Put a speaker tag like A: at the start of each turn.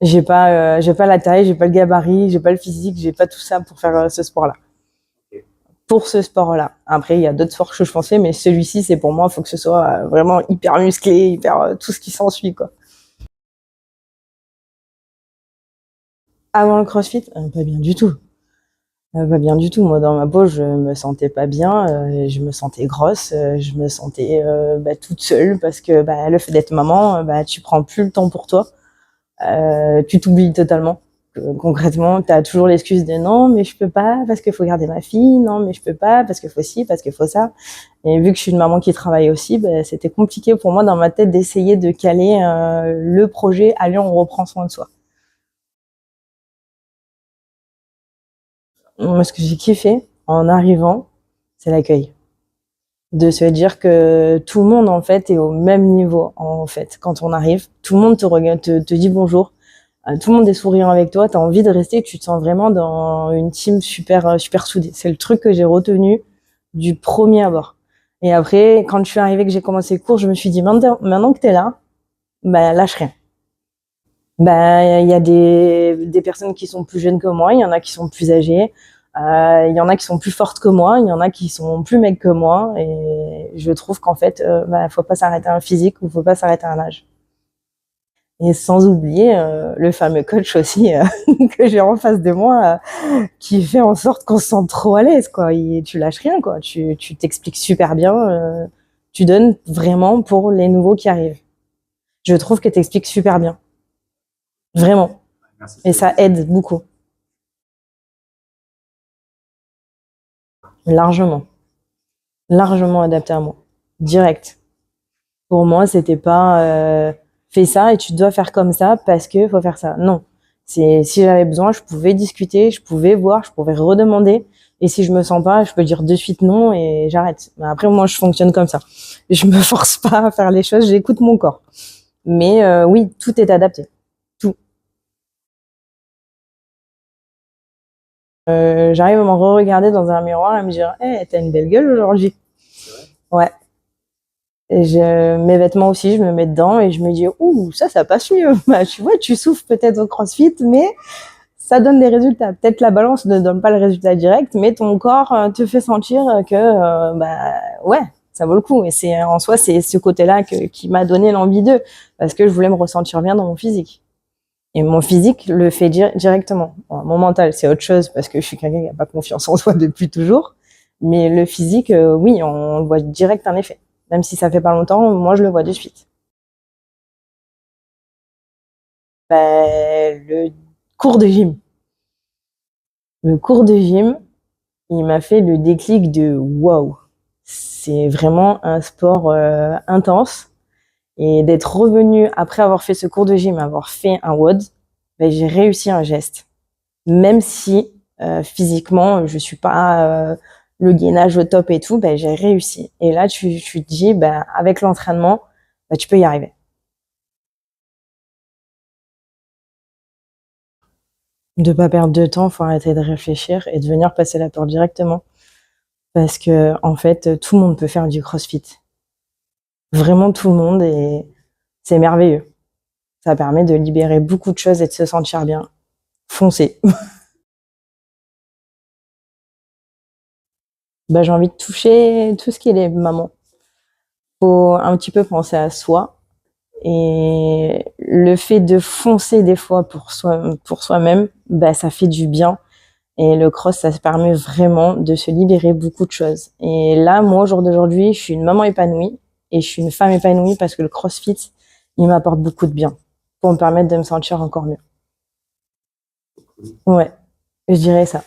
A: J'ai pas la taille, j'ai pas le gabarit, j'ai pas le physique, j'ai pas tout ça pour faire ce sport-là. Pour ce sport-là. Après, il y a d'autres sports que je pensais, mais celui-ci, c'est pour moi, il faut que ce soit vraiment hyper musclé, hyper tout ce qui s'ensuit, quoi. Avant le CrossFit, pas bien du tout. Pas bien du tout. Moi, dans ma peau, je me sentais pas bien, je me sentais grosse, je me sentais toute seule parce que le fait d'être maman, tu prends plus le temps pour toi. Tu t'oublies totalement. Concrètement, tu as toujours l'excuse de non, mais je peux pas parce qu'il faut garder ma fille, non, mais je peux pas parce qu'il faut ci, parce qu'il faut ça. Et vu que je suis une maman qui travaille aussi, c'était compliqué pour moi dans ma tête d'essayer de caler le projet allez, on reprend soin de soi. Moi, ce que j'ai kiffé en arrivant, c'est l'accueil. De se dire que tout le monde en fait est au même niveau en fait quand on arrive, tout le monde te regarde, te dit bonjour, tout le monde est souriant avec toi, t'as envie de rester, tu te sens vraiment dans une team super soudée. C'est le truc que j'ai retenu du premier abord. Et après, quand je suis arrivée, que j'ai commencé le cours, je me suis dit maintenant que t'es là, lâche rien. Il y a des personnes qui sont plus jeunes que moi, il y en a qui sont plus âgées, il y en a qui sont plus fortes que moi, il y en a qui sont plus mecs que moi, et je trouve qu'en fait, faut pas s'arrêter à un physique ou faut pas s'arrêter à un âge. Et sans oublier le fameux coach aussi que j'ai en face de moi, qui fait en sorte qu'on se sente trop à l'aise, quoi. Tu lâches rien, quoi. Tu t'expliques super bien, tu donnes vraiment pour les nouveaux qui arrivent. Je trouve que t'expliques super bien, vraiment, et ça aide beaucoup. Largement. Largement adapté à moi. Direct. Pour moi, c'était pas fais ça et tu dois faire comme ça parce que faut faire ça. Non. Si j'avais besoin, je pouvais discuter, je pouvais voir, je pouvais redemander. Et si je me sens pas, je peux dire de suite non et j'arrête. Mais après, moi, je fonctionne comme ça. Je me force pas à faire les choses, j'écoute mon corps. Mais oui, tout est adapté. Tout. J'arrive à me re-regarder dans un miroir et à me dire, hey, t'as une belle gueule aujourd'hui. Ouais. Et mes vêtements aussi, je me mets dedans et je me dis, ouh, ça passe mieux. Tu vois, tu souffres peut-être au CrossFit, mais ça donne des résultats. Peut-être la balance ne donne pas le résultat direct, mais ton corps te fait sentir que, ouais, ça vaut le coup. Et en soi, c'est ce côté-là qui m'a donné l'envie d'eux, parce que je voulais me ressentir bien dans mon physique. Et mon physique le fait directement. Bon, mon mental, c'est autre chose, parce que je suis quelqu'un qui n'a pas confiance en soi depuis toujours. Mais le physique, oui, on voit direct un effet. Même si ça fait pas longtemps, moi, je le vois de suite. Le cours de gym. Le cours de gym, il m'a fait le déclic de waouh. C'est vraiment un sport intense. Et d'être revenu après avoir fait ce cours de gym, avoir fait un WOD, j'ai réussi un geste. Même si physiquement, je suis pas le gainage au top et tout, j'ai réussi. Et là, tu te dis, avec l'entraînement, tu peux y arriver. De pas perdre de temps, faut arrêter de réfléchir et de venir passer la porte directement. Parce que, en fait, tout le monde peut faire du CrossFit. Vraiment tout le monde et c'est merveilleux. Ça permet de libérer beaucoup de choses et de se sentir bien. Foncez. J'ai envie de toucher tout ce qui est les mamans. Faut un petit peu penser à soi. Et le fait de foncer des fois pour soi-même, ça fait du bien. Et le cross, ça se permet vraiment de se libérer beaucoup de choses. Et là, moi, au jour d'aujourd'hui, je suis une maman épanouie et je suis une femme épanouie parce que le CrossFit, il m'apporte beaucoup de bien pour me permettre de me sentir encore mieux. Ouais, je dirais ça.